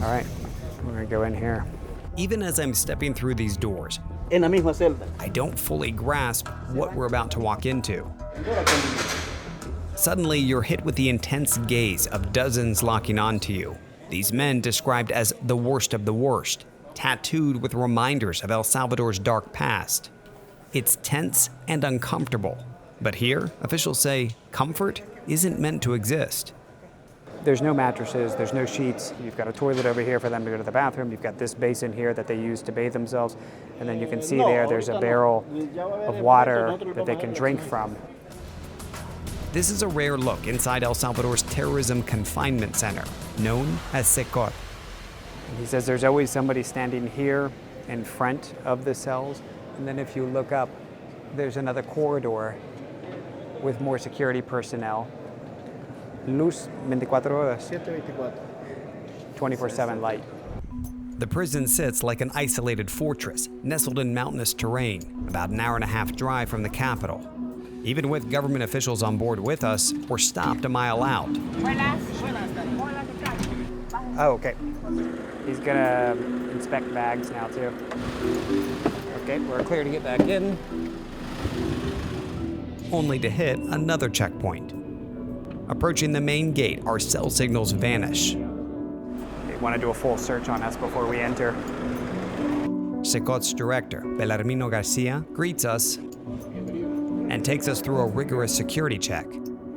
All right, we're gonna go in here. Even as I'm stepping through these doors, En la misma celda. I don't fully grasp what we're about to walk into. Suddenly, you're hit with the intense gaze of dozens locking onto you. These men described as the worst of the worst, tattooed with reminders of El Salvador's dark past. It's tense and uncomfortable. But here, officials say comfort isn't meant to exist. There's no mattresses, there's no sheets. You've got a toilet over here for them to go to the bathroom. You've got this basin here that they use to bathe themselves. And then you can see there's a barrel of water that they can drink from. This is a rare look inside El Salvador's terrorism confinement center, known as Seguridad. He says there's always somebody standing here in front of the cells. And then if you look up, there's another corridor with more security personnel. Luz 24 horas. 24/7 light. The prison sits like an isolated fortress, nestled in mountainous terrain, about an hour-and-a-half drive from the capital. Even with government officials on board with us, we're stopped a mile out. Oh, okay. He's gonna inspect bags now too. Okay, we're clear to get back in. Only to hit another checkpoint. Approaching the main gate, our cell signals vanish. They want to do a full search on us before we enter. Seguridad's director, Garcia, greets us and takes us through a rigorous security check.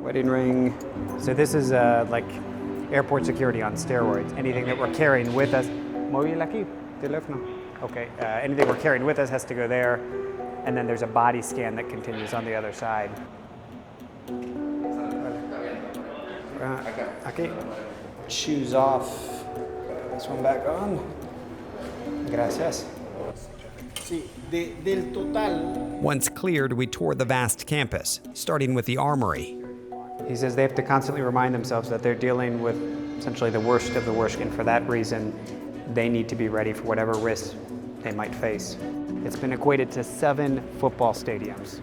Wedding ring. So this is like airport security on steroids. Anything that we're carrying with us. Móvil aquí, teléfono. Okay, anything we're carrying with us has to go there. And then there's a body scan that continues on the other side. Aquí. Shoes off. This one back on. Gracias. Sí, del total. Once cleared, we tour the vast campus, starting with the armory. He says they have to constantly remind themselves that they're dealing with essentially the worst of the worst, and for that reason, they need to be ready for whatever risks they might face. It's been equated to 7 football stadiums.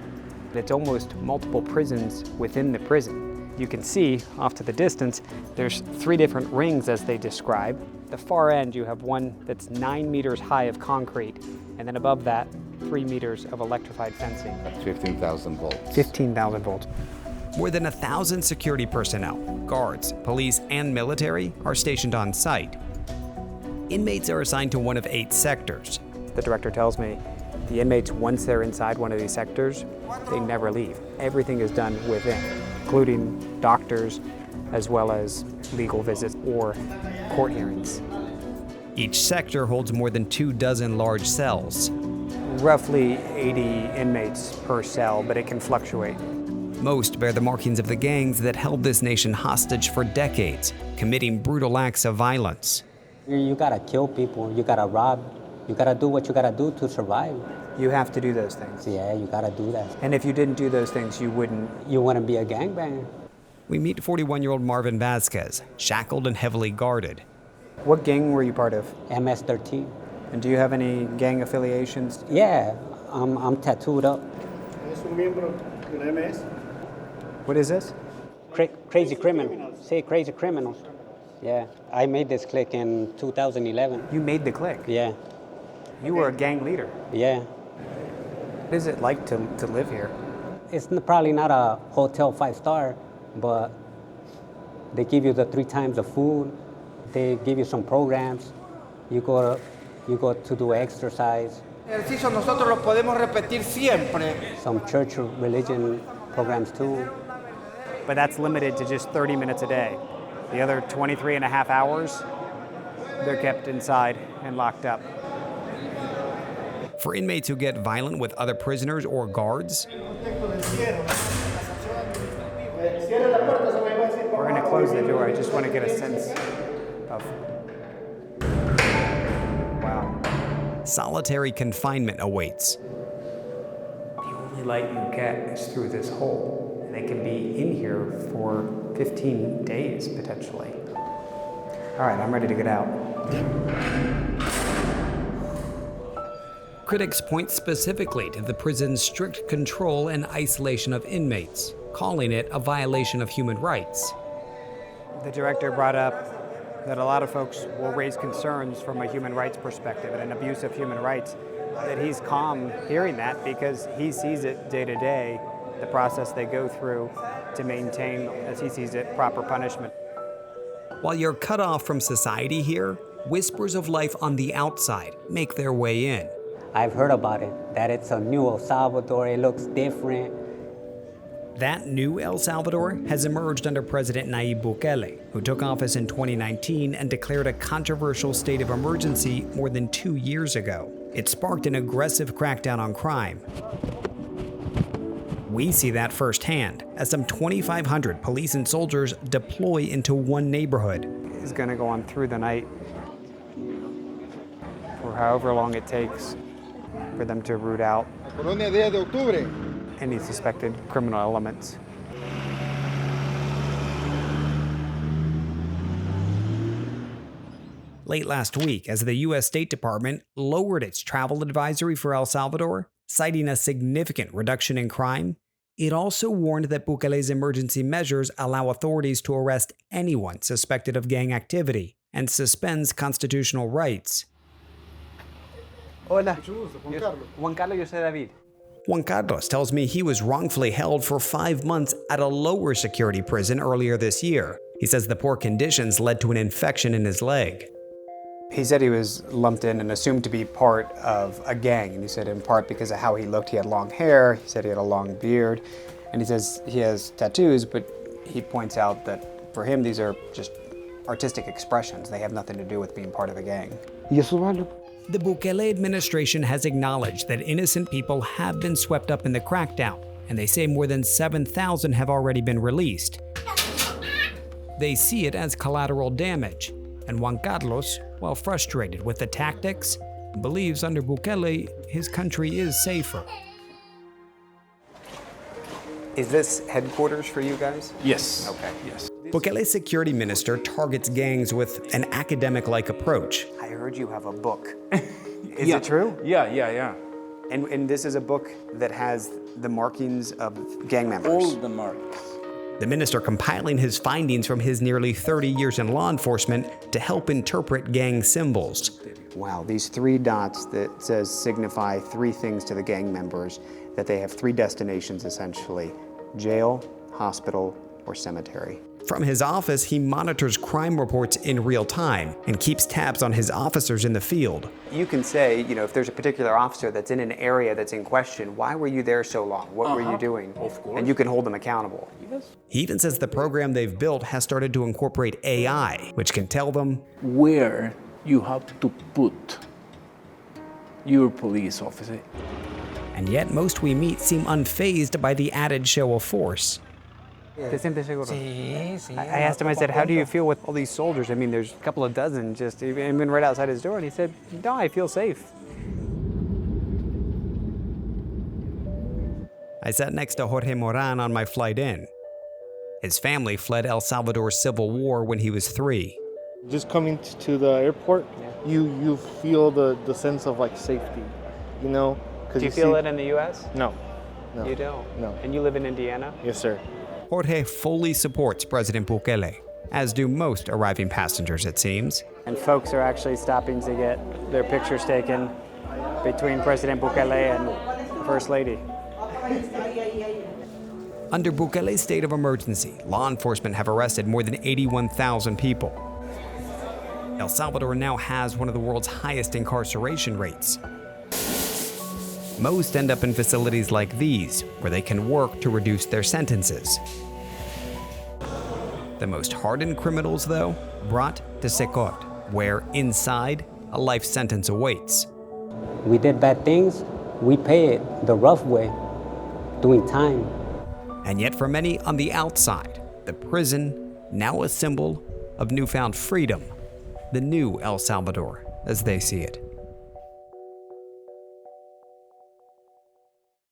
It's almost multiple prisons within the prison. You can see off to the distance, there's 3 different rings as they describe. The far end, you have one that's 9 meters high of concrete, and then above that, 3 meters of electrified fencing. 15,000 volts. 15,000 volts. More than 1,000 security personnel, guards, police, and military are stationed on site. Inmates are assigned to one of 8 sectors. The director tells me the inmates, once they're inside one of these sectors, they never leave. Everything is done within, including doctors, as well as legal visits or court hearings. Each sector holds more than 24 large cells. Roughly 80 inmates per cell, but it can fluctuate. Most bear the markings of the gangs that held this nation hostage for decades, committing brutal acts of violence. You gotta kill people, you gotta rob, you gotta do what you gotta do to survive. You have to do those things. Yeah, you gotta do that. And if you didn't do those things, you wouldn't. You wouldn't be a gangbanger. We meet 41-year-old Marvin Vasquez, shackled and heavily guarded. What gang were you part of? MS-13. And do you have any gang affiliations? Yeah, I'm tattooed up. What is this? Crazy criminals. Say crazy criminals. Yeah, I made this clique in 2011. You made the clique? Yeah. You were a gang leader? Yeah. What is it like to live here? It's probably not a hotel 5-star, but they give you the 3 times the food. They give you some programs. You go to do exercise. Ejercicio nosotros lo podemos repetir siempre. Some church or religion programs too. But that's limited to just 30 minutes a day. The other 23 and a half hours, they're kept inside and locked up. For inmates who get violent with other prisoners or guards, we're going to close the door. I just want to get a sense of, wow. solitary confinement awaits. The only light you get is through this hole. And they can be in here for 15 days, potentially. All right, I'm ready to get out. Critics point specifically to the prison's strict control and isolation of inmates, calling it a violation of human rights. The director brought up that a lot of folks will raise concerns from a human rights perspective and an abuse of human rights, that he's calm hearing that because he sees it day to day, the process they go through to maintain, as he sees it, proper punishment. While you're cut off from society here, whispers of life on the outside make their way in. I've heard about it, that it's a new El Salvador, it looks different. That new El Salvador has emerged under President Nayib Bukele, who took office in 2019 and declared a controversial state of emergency more than 2 years ago. It sparked an aggressive crackdown on crime. We see that firsthand as some 2,500 police and soldiers deploy into one neighborhood. He's going to go on through the night for however long it takes for them to root out any suspected criminal elements. Late last week, as the U.S. State Department lowered its travel advisory for El Salvador, citing a significant reduction in crime, it also warned that Bukele's emergency measures allow authorities to arrest anyone suspected of gang activity and suspends constitutional rights. Hola, Juan Carlos, yo soy David. Juan Carlos tells me he was wrongfully held for 5 months at a lower security prison earlier this year. He says the poor conditions led to an infection in his leg. He said he was lumped in and assumed to be part of a gang, and he said in part because of how he looked. He had long hair, he said he had a long beard, and he says he has tattoos, but he points out that for him these are just artistic expressions. They have nothing to do with being part of a gang. The Bukele administration has acknowledged that innocent people have been swept up in the crackdown, and they say more than 7,000 have already been released. They see it as collateral damage, and Juan Carlos, while frustrated with the tactics, believes under Bukele his country is safer. Is this headquarters for you guys? Yes. Okay. Yes. Bukele's security minister targets gangs with an academic-like approach. I heard you have a book. Is it true? Yeah. And this is a book that has the markings of gang members. All the marks. The minister compiling his findings from his nearly 30 years in law enforcement to help interpret gang symbols. Wow, these 3 dots that says signify 3 things to the gang members, that they have 3 destinations essentially: jail, hospital, or cemetery. From his office, he monitors crime reports in real time and keeps tabs on his officers in the field. You can say, if there's a particular officer that's in an area that's in question, why were you there so long? What were you doing? Of course. And you can hold them accountable. He even says the program they've built has started to incorporate AI, which can tell them Where you have to put your police officer. and yet most we meet seem unfazed by the added show of force. ¿Te sientes seguro? I asked him, I said, how do you feel with all these soldiers? I mean, there's a couple of dozen just even right outside his door. And he said, no, I feel safe. I sat next to Jorge Moran on my flight in. His family fled El Salvador's civil war when he was 3. Just coming to the airport, you feel the sense of like safety, Do you feel it in the U.S.? No. You don't? No. And you live in Indiana? Yes, sir. Jorge fully supports President Bukele, as do most arriving passengers, it seems. And folks are actually stopping to get their pictures taken between President Bukele and the First Lady. Under Bukele's state of emergency, law enforcement have arrested more than 81,000 people. El Salvador now has one of the world's highest incarceration rates. Most end up in facilities like these, where they can work to reduce their sentences. The most hardened criminals, though, brought to Secot, where inside, a life sentence awaits. We did bad things, we pay it the rough way, doing time. And yet for many on the outside, the prison, now a symbol of newfound freedom, the new El Salvador, as they see it.